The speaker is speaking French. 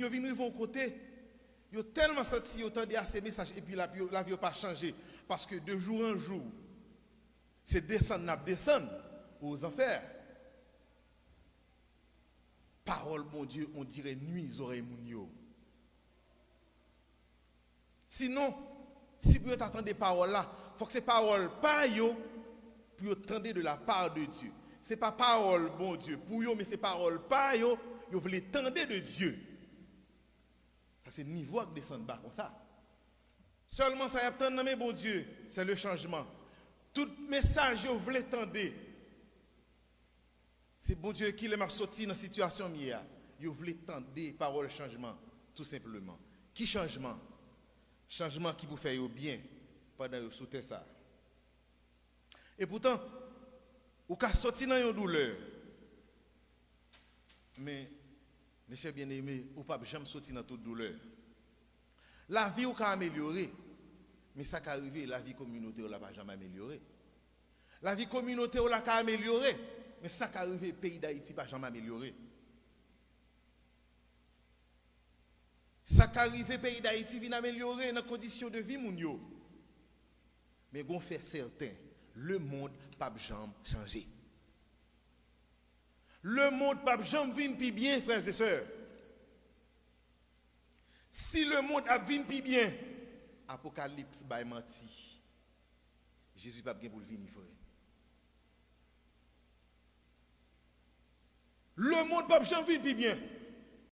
yo vinn rive au côté, yo tellement senti yo tendé à ces messages et puis la vie pas changé parce que de jour en jour c'est descendre aux enfers. Parole mon Dieu, on dirait nuit oreilles moun yo. Sinon, si vous attendez des paroles là, il faut que ces paroles pas yo pour entendre de la part de Dieu. C'est pas parole bon Dieu pour yo, mais c'est parole pas yo, vous voulez entendre de Dieu. Ça c'est niveau qui descend bas comme ça. Seulement ça y a tant mais bon Dieu, c'est le changement. Tout message vous voulez entendre. C'est bon Dieu qui m'a sorti dans la situation mia. Vous voulez entendre parole changement tout simplement. Qui changement? Changement qui vous fait au bien pendant que vous sautez ça. Et pourtant, vous avez sorti dans une douleur. Mais, mes chers bien-aimés, vous ne pouvez jamais sortir dans toute douleur. La vie vous a amélioré, mais ça qui arrive, la vie communautaire ne va jamais améliorer. La vie communautaire n'a pas amélioré, mais ça qui arrive, le pays d'Haïti ne va jamais améliorer. Ça qui arrive, le pays d'Haïti vient améliorer dans les conditions de vie. Mais on fait certain, le monde ne va jamais changer. Le monde ne va jamais venir plus bien, frères et sœurs. Si le monde a venir plus bien, Apocalypse va mentir. Jésus ne va pas pour le venir, frère. Le monde ne va jamais venir plus bien.